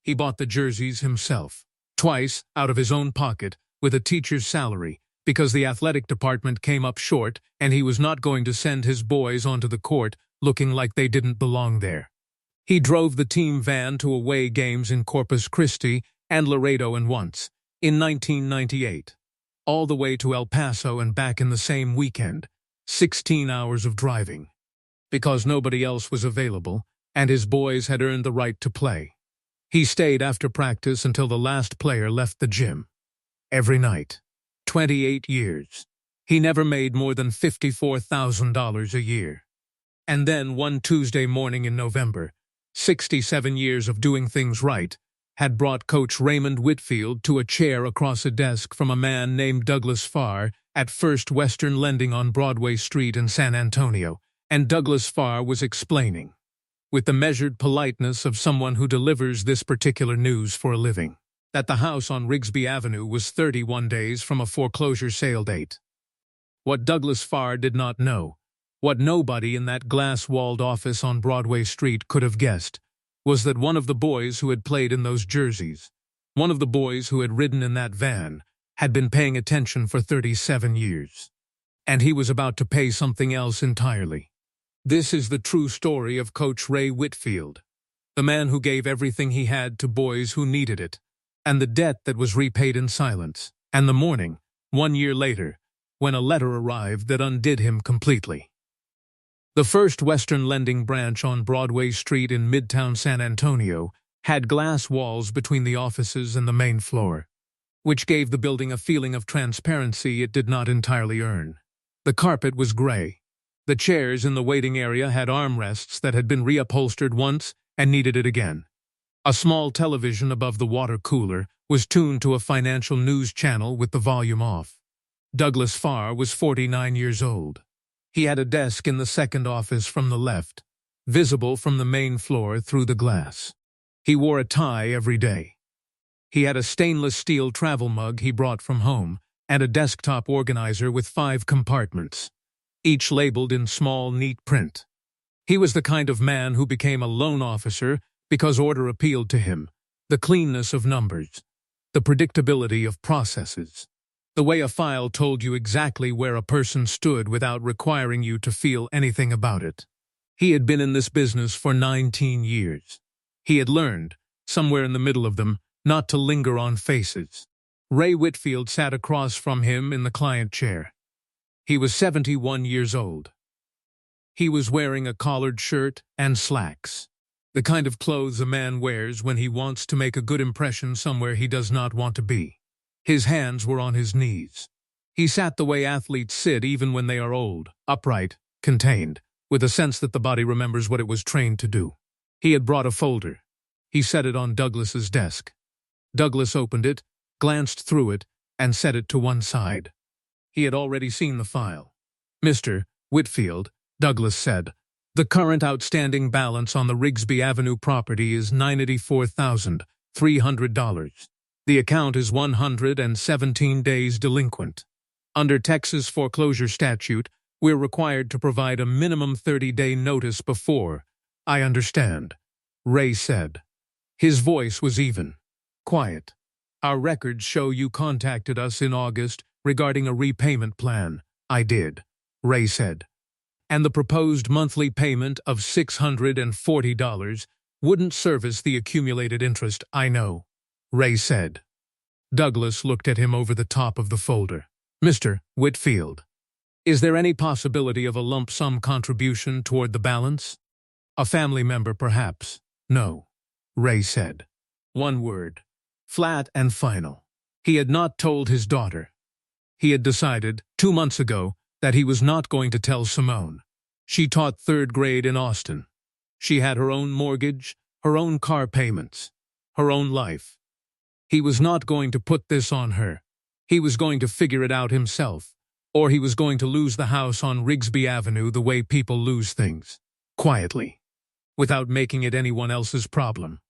He bought the jerseys himself, twice out of his own pocket, with a teacher's salary, because the athletic department came up short and he was not going to send his boys onto the court looking like they didn't belong there. He drove the team van to away games in Corpus Christi and Laredo and once, in 1998, all the way to El Paso and back in the same weekend, 16 hours of driving, because nobody else was available and his boys had earned the right to play. He stayed after practice until the last player left the gym. Every night. 28 years. He never made more than $54,000 a year. And then one Tuesday morning in November, 67 years of doing things right had brought Coach Raymond Whitfield to a chair across a desk from a man named Douglas Farr at First Western Lending on Broadway Street in San Antonio, and Douglas Farr was explaining, with the measured politeness of someone who delivers this particular news for a living, that the house on Rigsby Avenue was 31 days from a foreclosure sale date. What Douglas Farr did not know, what nobody in that glass-walled office on Broadway Street could have guessed, was that one of the boys who had played in those jerseys, one of the boys who had ridden in that van, had been paying attention for 37 years. And he was about to pay something else entirely. This is the true story of Coach Ray Whitfield, the man who gave everything he had to boys who needed it, and the debt that was repaid in silence, and the morning, 1 year later, when a letter arrived that undid him completely. The First Western Lending branch on Broadway Street in Midtown San Antonio had glass walls between the offices and the main floor, which gave the building a feeling of transparency it did not entirely earn. The carpet was gray. The chairs in the waiting area had armrests that had been reupholstered once and needed it again. A small television above the water cooler was tuned to a financial news channel with the volume off. Douglas Farr was 49 years old. He had a desk in the second office from the left, visible from the main floor through the glass. He wore a tie every day. He had a stainless steel travel mug he brought from home and a desktop organizer with 5 compartments, each labeled in small, neat print. He was the kind of man who became a loan officer because order appealed to him, the cleanness of numbers, the predictability of processes, the way a file told you exactly where a person stood without requiring you to feel anything about it. He had been in this business for 19 years. He had learned, somewhere in the middle of them, not to linger on faces. Ray Whitfield sat across from him in the client chair. He was 71 years old. He was wearing a collared shirt and slacks, the kind of clothes a man wears when he wants to make a good impression somewhere he does not want to be. His hands were on his knees. He sat the way athletes sit even when they are old, upright, contained, with a sense that the body remembers what it was trained to do. He had brought a folder. He set it on Douglas's desk. Douglas opened it, glanced through it, and set it to one side. He had already seen the file. "Mr. Whitfield," Douglas said, "the current outstanding balance on the Rigsby Avenue property is $94,300. The account is 117 days delinquent. Under Texas foreclosure statute, we're required to provide a minimum 30-day notice before." "I understand," Ray said. His voice was even, quiet. "Our records show you contacted us in August regarding a repayment plan." "I did," Ray said. "And the proposed monthly payment of $640 wouldn't service the accumulated interest." "I know," Ray said. Douglas looked at him over the top of the folder. "Mr. Whitfield, is there any possibility of a lump sum contribution toward the balance? A family member, perhaps?" "No," Ray said. One word, flat and final. He had not told his daughter. He had decided, 2 months ago, that he was not going to tell Simone. She taught 3rd grade in Austin. She had her own mortgage, her own car payments, her own life. He was not going to put this on her. He was going to figure it out himself, or he was going to lose the house on Rigsby Avenue the way people lose things, quietly, without making it anyone else's problem.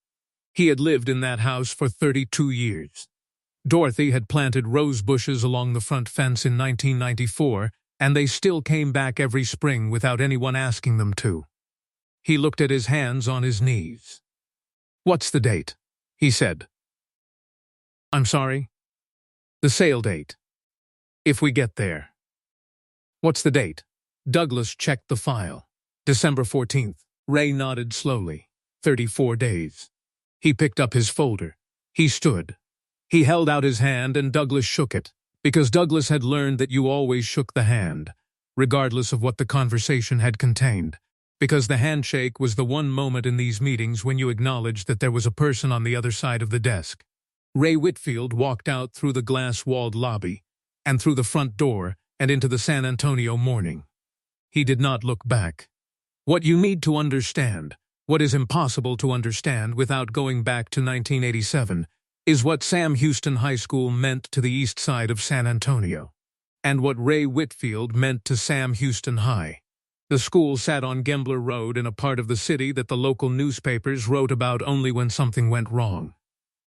He had lived in that house for 32 years. Dorothy had planted rose bushes along the front fence in 1994, and they still came back every spring without anyone asking them to. He looked at his hands on his knees. "What's the date?" He said. I'm sorry? The sale date. If we get there. What's the date? Douglas checked the file. December 14th. Ray nodded slowly. 34 days. He picked up his folder. He stood. He held out his hand and Douglas shook it, because Douglas had learned that you always shook the hand, regardless of what the conversation had contained, because the handshake was the one moment in these meetings when you acknowledged that there was a person on the other side of the desk. Ray Whitfield walked out through the glass-walled lobby, and through the front door, and into the San Antonio morning. He did not look back. What you need to understand, what is impossible to understand without going back to 1987, is what Sam Houston High School meant to the east side of San Antonio, and what Ray Whitfield meant to Sam Houston High. The school sat on Gembler Road in a part of the city that the local newspapers wrote about only when something went wrong.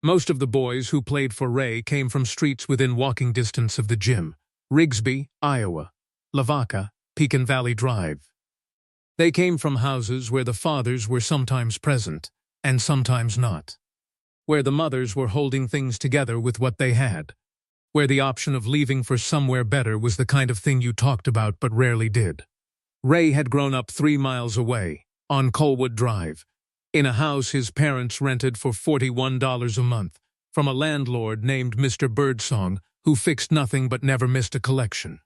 Most of the boys who played for Ray came from streets within walking distance of the gym: Rigsby, Iowa, Lavaca, Pecan Valley Drive. They came from houses where the fathers were sometimes present, and sometimes not. Where the mothers were holding things together with what they had. Where the option of leaving for somewhere better was the kind of thing you talked about but rarely did. Ray had grown up 3 miles away, on Colwood Drive, in a house his parents rented for $41 a month, from a landlord named Mr. Birdsong, who fixed nothing but never missed a collection.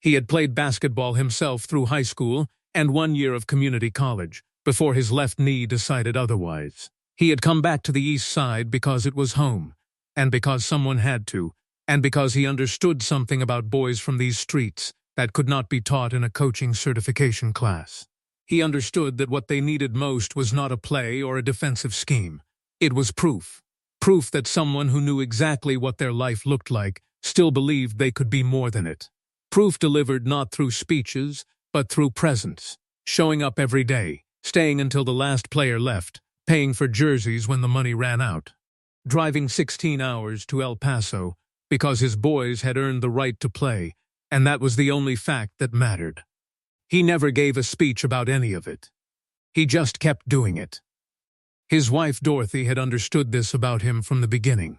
He had played basketball himself through high school and 1 year of community college, before his left knee decided otherwise. He had come back to the east side because it was home, and because someone had to, and because he understood something about boys from these streets that could not be taught in a coaching certification class. He understood that what they needed most was not a play or a defensive scheme. It was proof. Proof that someone who knew exactly what their life looked like still believed they could be more than it. Proof delivered not through speeches, but through presence. Showing up every day, staying until the last player left, paying for jerseys when the money ran out. Driving 16 hours to El Paso because his boys had earned the right to play, and that was the only fact that mattered. He never gave a speech about any of it. He just kept doing it. His wife Dorothy had understood this about him from the beginning.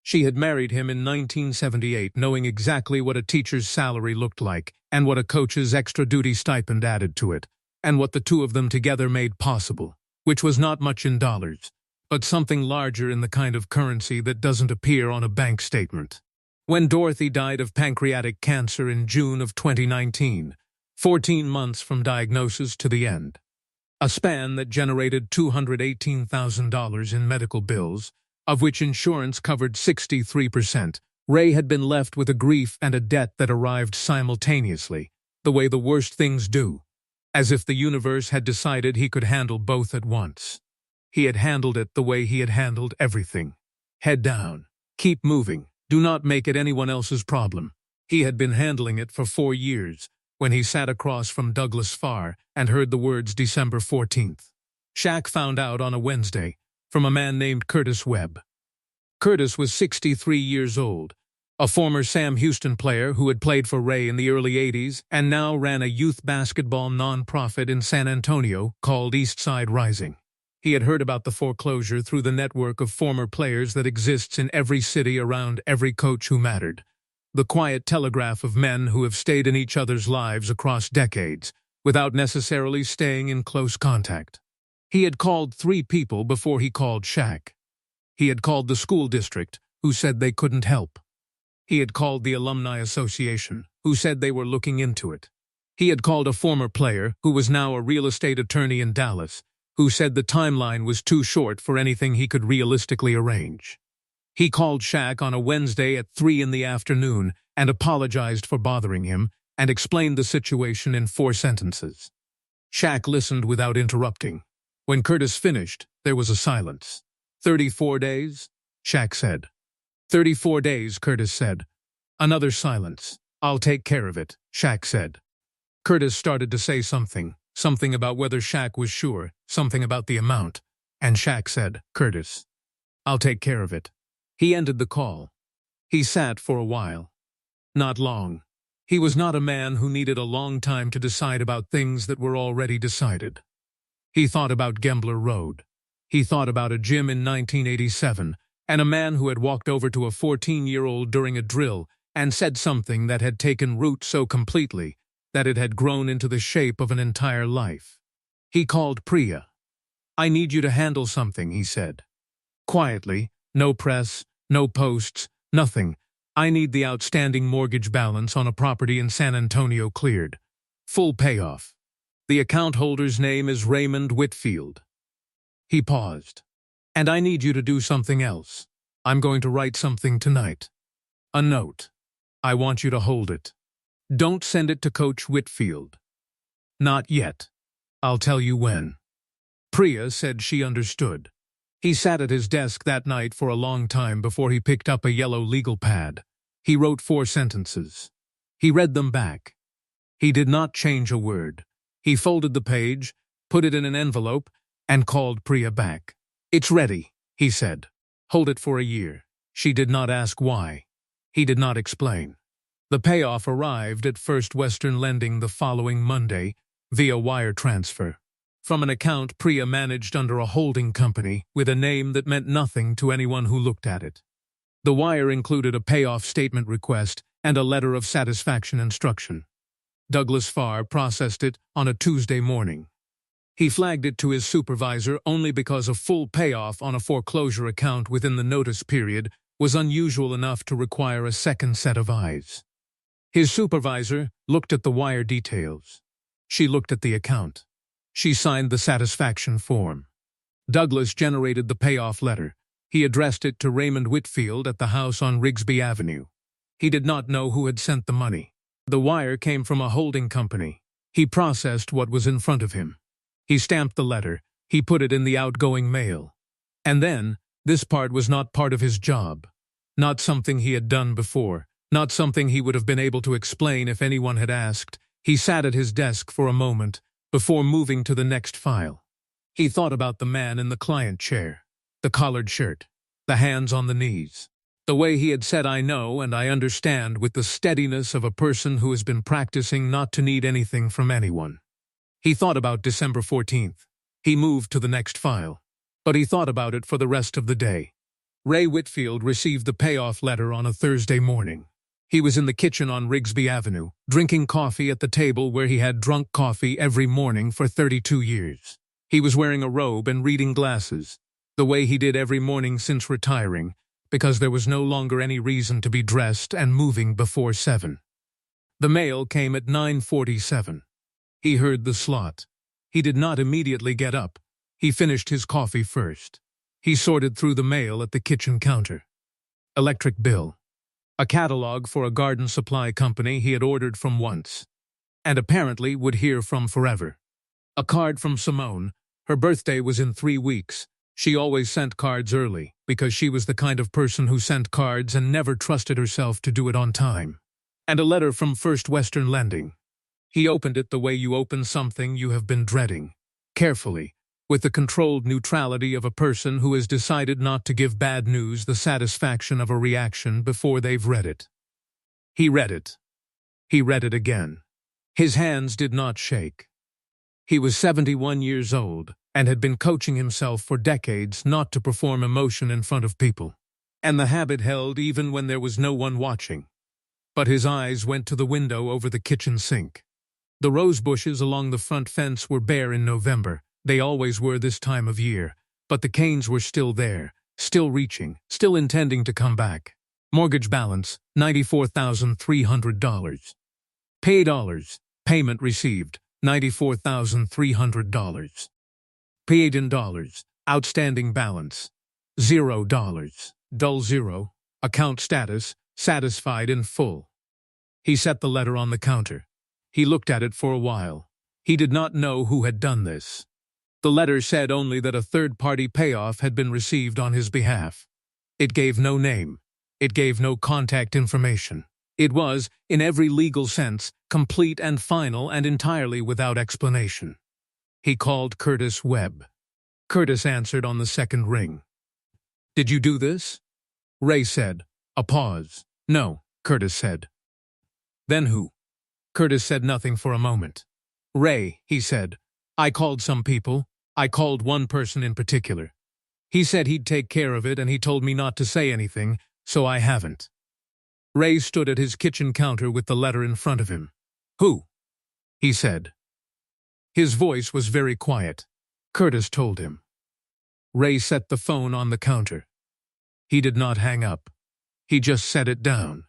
She had married him in 1978 knowing exactly what a teacher's salary looked like and what a coach's extra-duty stipend added to it, and what the two of them together made possible, which was not much in dollars, but something larger in the kind of currency that doesn't appear on a bank statement. When Dorothy died of pancreatic cancer in June of 2019, 14 months from diagnosis to the end, a span that generated $218,000 in medical bills, of which insurance covered 63%, Ray had been left with a grief and a debt that arrived simultaneously, the way the worst things do, as if the universe had decided he could handle both at once. He had handled it the way he had handled everything. Head down. Keep moving. Do not make it anyone else's problem. He had been handling it for 4 years, when he sat across from Douglas Farr and heard the words December 14th. Shaq found out on a Wednesday, from a man named Curtis Webb. Curtis was 63 years old, a former Sam Houston player who had played for Ray in the early 80s and now ran a youth basketball nonprofit in San Antonio called Eastside Rising. He had heard about the foreclosure through the network of former players that exists in every city around every coach who mattered. The quiet telegraph of men who have stayed in each other's lives across decades, without necessarily staying in close contact. He had called 3 people before he called Shaq. He had called the school district, who said they couldn't help. He had called the Alumni Association, who said they were looking into it. He had called a former player, who was now a real estate attorney in Dallas, who said the timeline was too short for anything he could realistically arrange. He called Shaq on a Wednesday at 3 in the afternoon and apologized for bothering him and explained the situation in 4 sentences. Shaq listened without interrupting. When Curtis finished, there was a silence. 34 days? Shaq said. 34 days, Curtis said. Another silence. I'll take care of it, Shaq said. Curtis started to say something about whether Shaq was sure, something about the amount, and Shaq said, Curtis, I'll take care of it. He ended the call. He sat for a while. Not long. He was not a man who needed a long time to decide about things that were already decided. He thought about Gembler Road. He thought about a gym in 1987 and a man who had walked over to a 14-year-old during a drill and said something that had taken root so completely that it had grown into the shape of an entire life. He called Priya. "I need you to handle something," he said. Quietly, no press, no posts, nothing. "I need the outstanding mortgage balance on a property in San Antonio cleared. Full payoff. The account holder's name is Raymond Whitfield." He paused. "And I need you to do something else. I'm going to write something tonight. A note. I want you to hold it. Don't send it to Coach Whitfield. Not yet. I'll tell you when." Priya said she understood. He sat at his desk that night for a long time before he picked up a yellow legal pad. He wrote 4 sentences. He read them back. He did not change a word. He folded the page, put it in an envelope, and called Priya back. "It's ready," he said. "Hold it for a year." She did not ask why. He did not explain. The payoff arrived at First Western Lending the following Monday via wire transfer from an account Priya managed under a holding company with a name that meant nothing to anyone who looked at it. The wire included a payoff statement request and a letter of satisfaction instruction. Douglas Farr processed it on a Tuesday morning. He flagged it to his supervisor only because a full payoff on a foreclosure account within the notice period was unusual enough to require a second set of eyes. His supervisor looked at the wire details. She looked at the account. She signed the satisfaction form. Douglas generated the payoff letter. He addressed it to Raymond Whitfield at the house on Rigsby Avenue. He did not know who had sent the money. The wire came from a holding company. He processed what was in front of him. He stamped the letter. He put it in the outgoing mail. And then, this part was not part of his job. Not something he had done before. Not something he would have been able to explain if anyone had asked. He sat at his desk for a moment before moving to the next file. He thought about the man in the client chair, the collared shirt, the hands on the knees. The way he had said "I know and I understand" with the steadiness of a person who has been practicing not to need anything from anyone. He thought about December 14th. He moved to the next file. But he thought about it for the rest of the day. Ray Whitfield received the payoff letter on a Thursday morning. He was in the kitchen on Rigsby Avenue, drinking coffee at the table where he had drunk coffee every morning for 32 years. He was wearing a robe and reading glasses, the way he did every morning since retiring, because there was no longer any reason to be dressed and moving before 7. The mail came at 9:47. He heard the slot. He did not immediately get up. He finished his coffee first. He sorted through the mail at the kitchen counter. Electric bill. A catalog for a garden supply company he had ordered from once, and apparently would hear from forever. A card from Simone. Her birthday was in 3 weeks. She always sent cards early, because she was the kind of person who sent cards and never trusted herself to do it on time. And a letter from First Western Lending. He opened it the way you open something you have been dreading, carefully, with the controlled neutrality of a person who has decided not to give bad news the satisfaction of a reaction before they've read it. He read it. He read it again. His hands did not shake. He was 71 years old and had been coaching himself for decades not to perform emotion in front of people. And the habit held even when there was no one watching. But his eyes went to the window over the kitchen sink. The rose bushes along the front fence were bare in November. They always were this time of year, but the canes were still there, still reaching, still intending to come back. Mortgage balance, $94,300. Payment received, $94,300. Paid in dollars. Outstanding balance, $0. Dull zero. Account status, satisfied in full. He set the letter on the counter. He looked at it for a while. He did not know who had done this. The letter said only that a third-party payoff had been received on his behalf. It gave no name. It gave no contact information. It was, in every legal sense, complete and final and entirely without explanation. He called Curtis Webb. Curtis answered on the second ring. "Did you do this?" Ray said. A pause. "No," Curtis said. "Then who?" Curtis said nothing for a moment. "Ray," he said. "I called some people. I called one person in particular. He said he'd take care of it and he told me not to say anything, so I haven't. Ray stood at his kitchen counter with the letter in front of him. Who? He said. His voice was very quiet. Curtis told him. Ray set the phone on the counter. He did not hang up. He just set it down.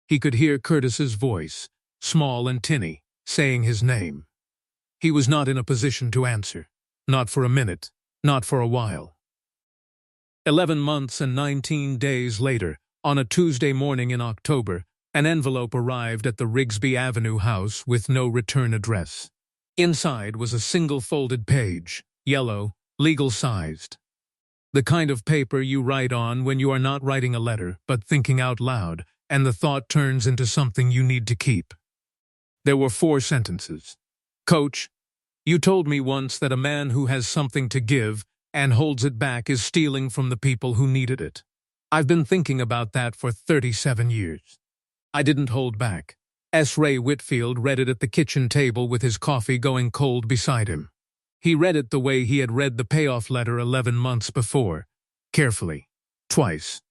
He could hear Curtis's voice, small and tinny, saying his name. He was not in a position to answer. Not for a minute. Not for a while. 11 months and 19 days later, on a Tuesday morning in October, an envelope arrived at the Rigsby Avenue house with no return address. Inside was a single folded page, yellow, legal-sized. The kind of paper you write on when you are not writing a letter, but thinking out loud, and the thought turns into something you need to keep. There were 4 sentences. Coach, you told me once that a man who has something to give and holds it back is stealing from the people who needed it. I've been thinking about that for 37 years. I didn't hold back. Ray Whitfield read it at the kitchen table with his coffee going cold beside him. He read it the way he had read the payoff letter 11 months before, carefully, twice,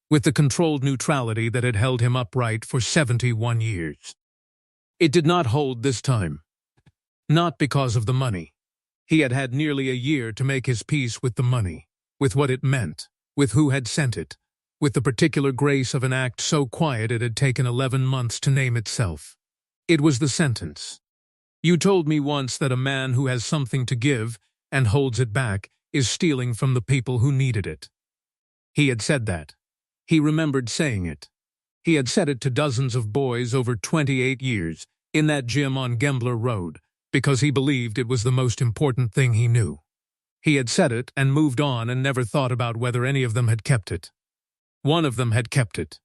with the controlled neutrality that had held him upright for 71 years. It did not hold this time. Not because of the money. He had had nearly a year to make his peace with the money, with what it meant, with who had sent it, with the particular grace of an act so quiet it had taken 11 months to name itself. It was the sentence. You told me once that a man who has something to give and holds it back is stealing from the people who needed it. He had said that. He remembered saying it. He had said it to dozens of boys over 28 years in that gym on Gembler Road, because he believed it was the most important thing he knew. He had said it and moved on and never thought about whether any of them had kept it. One of them had kept it.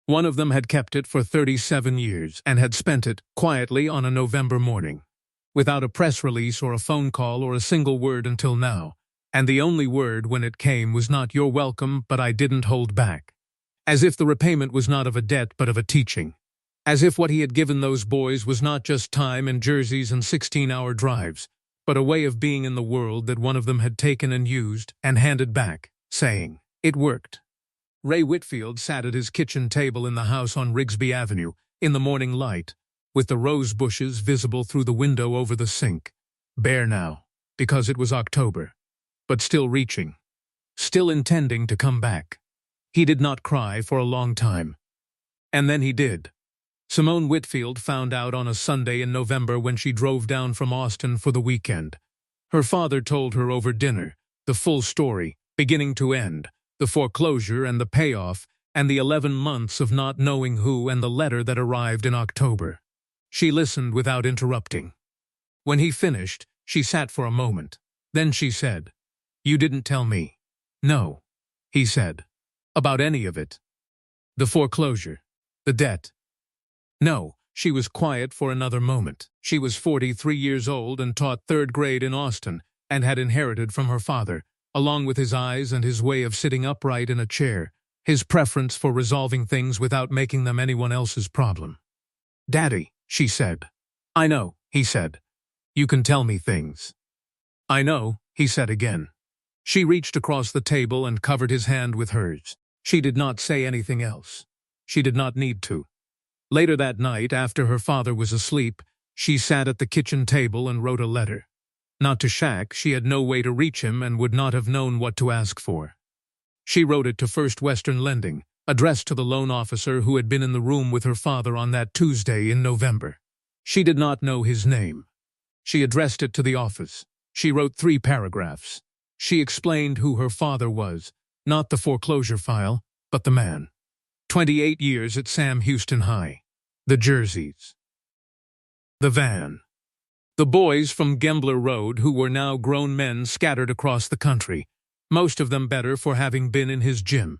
One of them had kept it for 37 years and had spent it quietly on a November morning, without a press release or a phone call or a single word until now, and the only word when it came was not "You're welcome, but I didn't hold back." As if the repayment was not of a debt but of a teaching. As if what he had given those boys was not just time and jerseys and 16-hour drives, but a way of being in the world that one of them had taken and used and handed back, saying, "It worked." Ray Whitfield sat at his kitchen table in the house on Rigsby Avenue, in the morning light, with the rose bushes visible through the window over the sink, bare now, because it was October, but still reaching, still intending to come back. He did not cry for a long time. And then he did. Simone Whitfield found out on a Sunday in November when she drove down from Austin for the weekend. Her father told her over dinner, the full story, beginning to end, the foreclosure and the payoff, and the 11 months of not knowing who and the letter that arrived in October. She listened without interrupting. When he finished, she sat for a moment. Then she said, "You didn't tell me." "No," he said. "About any of it. The foreclosure. The debt." No, she was quiet for another moment. She was 43 years old and taught 3rd grade in Austin, and had inherited from her father, along with his eyes and his way of sitting upright in a chair, his preference for resolving things without making them anyone else's problem. "Daddy," she said. "I know," he said. "You can tell me things." "I know," he said again. She reached across the table and covered his hand with hers. She did not say anything else. She did not need to. Later that night, after her father was asleep, she sat at the kitchen table and wrote a letter. Not to Shaq, she had no way to reach him and would not have known what to ask for. She wrote it to First Western Lending, addressed to the loan officer who had been in the room with her father on that Tuesday in November. She did not know his name. She addressed it to the office. She wrote 3 paragraphs. She explained who her father was, not the foreclosure file, but the man. 28 years at Sam Houston High. The jerseys. The van. The boys from Gembler Road who were now grown men scattered across the country, most of them better for having been in his gym.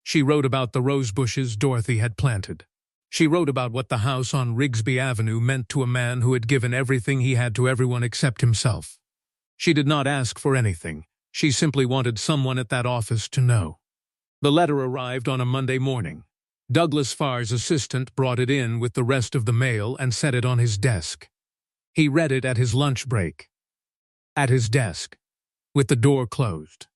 She wrote about the rose bushes Dorothy had planted. She wrote about what the house on Rigsby Avenue meant to a man who had given everything he had to everyone except himself. She did not ask for anything. She simply wanted someone at that office to know. The letter arrived on a Monday morning. Douglas Farr's assistant brought it in with the rest of the mail and set it on his desk. He read it at his lunch break. At his desk, with the door closed.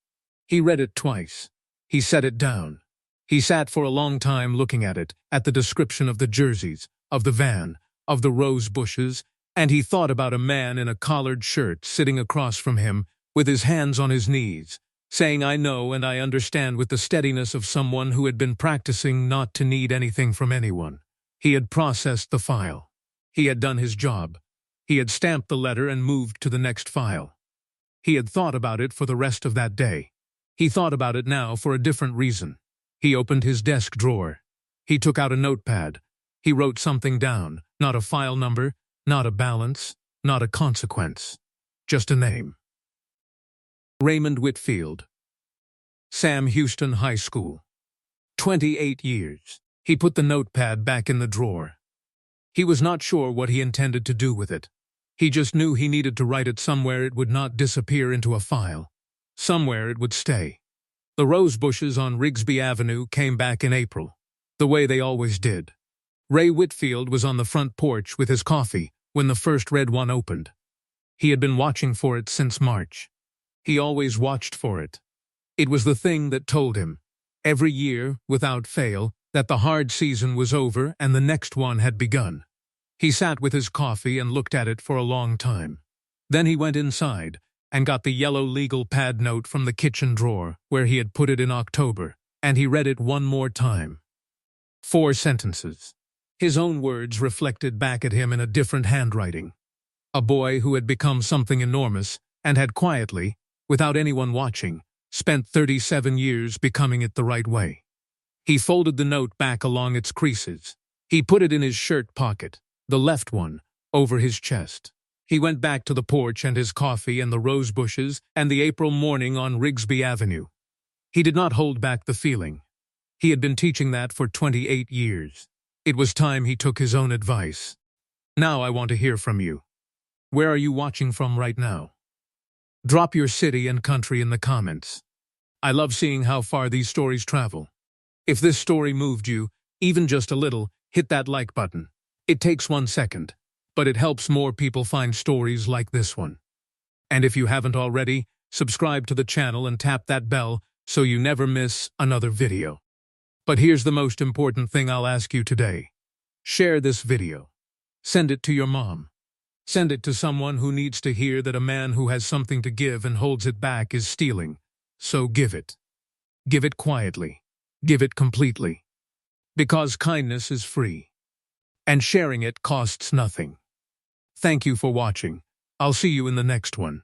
He read it twice. He set it down. He sat for a long time looking at it, at the description of the jerseys, of the van, of the rose bushes, and he thought about a man in a collared shirt sitting across from him, with his hands on his knees, saying "I know and I understand" with the steadiness of someone who had been practicing not to need anything from anyone. He had processed the file. He had done his job. He had stamped the letter and moved to the next file. He had thought about it for the rest of that day. He thought about it now for a different reason. He opened his desk drawer. He took out a notepad. He wrote something down, not a file number, not a balance, not a consequence, just a name. Raymond Whitfield. Sam Houston High School. 28 years. He put the notepad back in the drawer. He was not sure what he intended to do with it. He just knew he needed to write it somewhere it would not disappear into a file. Somewhere it would stay. The rose bushes on Rigsby Avenue came back in April, the way they always did. Ray Whitfield was on the front porch with his coffee when the first red one opened. He had been watching for it since March. He always watched for it. It was the thing that told him, every year, without fail, that the hard season was over and the next one had begun. He sat with his coffee and looked at it for a long time. Then he went inside and got the yellow legal pad note from the kitchen drawer where he had put it in October, and he read it one more time. 4 sentences. His own words reflected back at him in a different handwriting. A boy who had become something enormous and had quietly, without anyone watching, spent 37 years becoming it the right way. He folded the note back along its creases. He put it in his shirt pocket, the left one, over his chest. He went back to the porch and his coffee and the rose bushes and the April morning on Rigsby Avenue. He did not hold back the feeling. He had been teaching that for 28 years. It was time he took his own advice. Now I want to hear from you. Where are you watching from right now? Drop your city and country in the comments. I love seeing how far these stories travel. If this story moved you, even just a little, hit that like button. It takes 1 second, but it helps more people find stories like this one. And if you haven't already, subscribe to the channel and tap that bell so you never miss another video. But here's the most important thing I'll ask you today. Share this video. Send it to your mom. Send it to someone who needs to hear that a man who has something to give and holds it back is stealing. So give it. Give it quietly. Give it completely. Because kindness is free. And sharing it costs nothing. Thank you for watching. I'll see you in the next one.